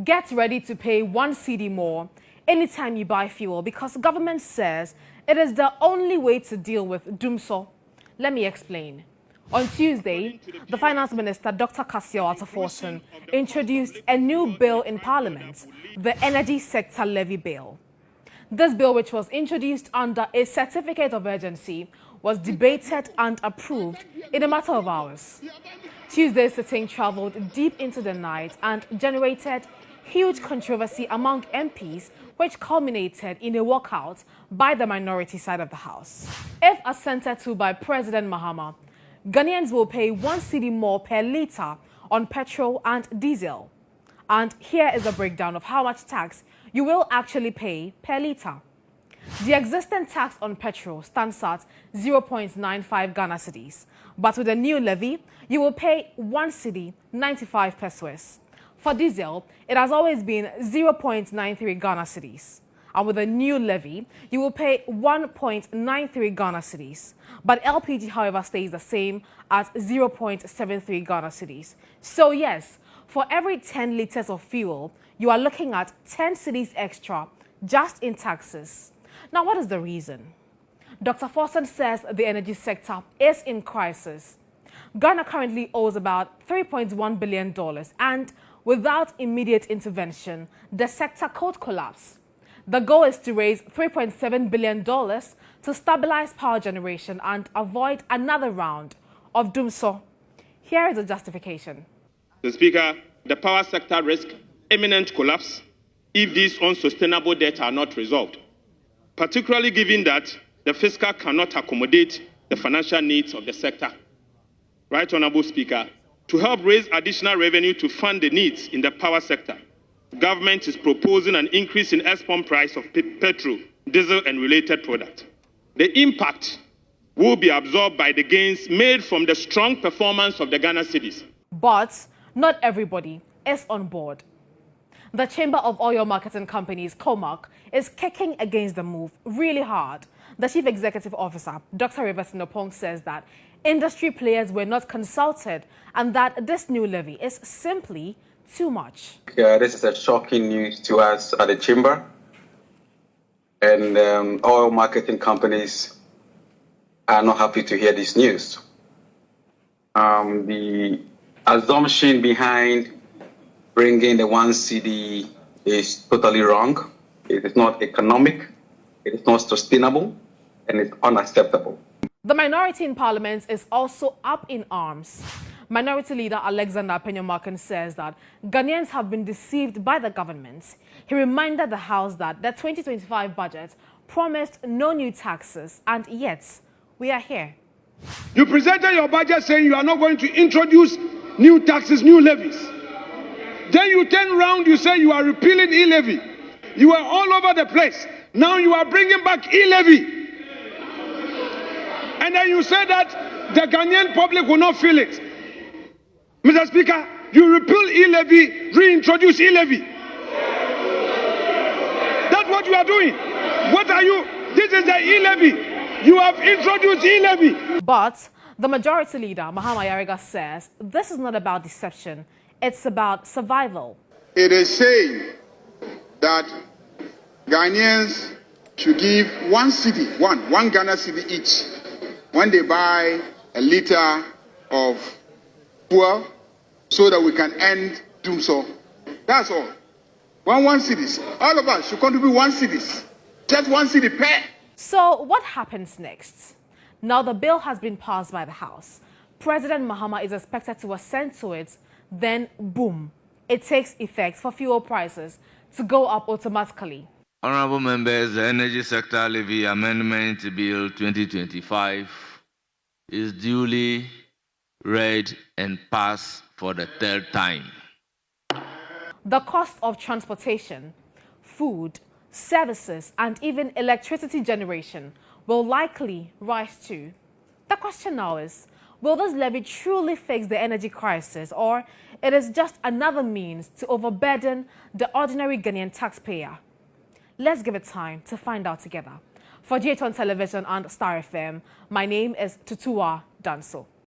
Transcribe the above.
Get ready to pay 1 cedi more anytime you buy fuel because government says it is the only way to deal with Danso. Let me explain. On Tuesday, the Finance Minister, Dr. Efia Tutuwaa Danso, introduced a new bill in Parliament, the Energy Sector Levy Bill. This bill, which was introduced under a certificate of urgency, was debated and approved in a matter of hours. Tuesday's sitting travelled deep into the night and generated huge controversy among MPs, which culminated in a walkout by the minority side of the House. If assented to by President Mahama, Ghanaians will pay 1 cedi more per litre on petrol and diesel. And here is a breakdown of how much tax you will actually pay per litre. The existing tax on petrol stands at 0.95 Ghana cedis, but with a new levy, you will pay 1 cedi 95 pesos. For diesel, it has always been 0.93 Ghana cedis. And with a new levy, you will pay 1.93 Ghana cedis. But LPG, however, stays the same at 0.73 Ghana cedis. So yes, for every 10 litres of fuel, you are looking at 10 cedis extra just in taxes. Now, what is the reason? Dr. Forson says the energy sector is in crisis. Ghana currently owes about $3.1 billion, and without immediate intervention, the sector could collapse. The goal is to raise $3.7 billion to stabilize power generation and avoid another round of Danso. Here is the justification. Mr. Speaker, the power sector risks imminent collapse if these unsustainable debts are not resolved, particularly given that the fiscal cannot accommodate the financial needs of the sector. Right Honourable Speaker, to help raise additional revenue to fund the needs in the power sector, government is proposing an increase in export price of petrol, diesel and related products. The impact will be absorbed by the gains made from the strong performance of the Ghana cedis. But not everybody is on board. The Chamber of Oil Marketing Companies, COMAC, is kicking against the move really hard. The Chief Executive Officer, Dr. Rivers Nopong, says that industry players were not consulted and that this new levy is simply too much. This is a shocking news to us at the Chamber. And oil marketing companies are not happy to hear this news. The assumption behind bringing the 1 cedi is totally wrong. It is not economic, it is not sustainable, and it's unacceptable. The minority in Parliament is also up in arms. Minority Leader Alexander Peñomarkin says that Ghanaians have been deceived by the government. He reminded the House that the 2025 budget promised no new taxes, and yet we are here. You presented your budget saying you are not going to introduce new taxes, new levies. Then you turn around, you say you are repealing e-levy. You are all over the place. Now you are bringing back e-levy. And then you say that the Ghanaian public will not feel it. Mr. Speaker, you repeal e-levy, reintroduce e-levy. That's what you are doing. What are you? This is the e-levy. You have introduced e-levy. But the majority leader, Mahama Yariga, says this is not about deception. It's about survival. It is saying that Ghanaians should give 1 cedi, one Ghana cedi each, when they buy a litre of fuel, so that we can end Danso. That's all. 1 cedis. All of us should contribute 1 cedis. Just 1 cedi per. So what happens next? Now the bill has been passed by the House. President Mahama is expected to assent to it. Then, boom, it takes effect for fuel prices to go up automatically. Honourable members, the Energy Sector Levy Amendment Bill 2025 is duly read and passed for the 3rd time. The cost of transportation, food, services, and even electricity generation will likely rise too. The question now is, will this levy truly fix the energy crisis, or it is just another means to overburden the ordinary Ghanaian taxpayer? Let's give it time to find out together. For GHOne Television and Star FM, my name is Tutuwaa Danso.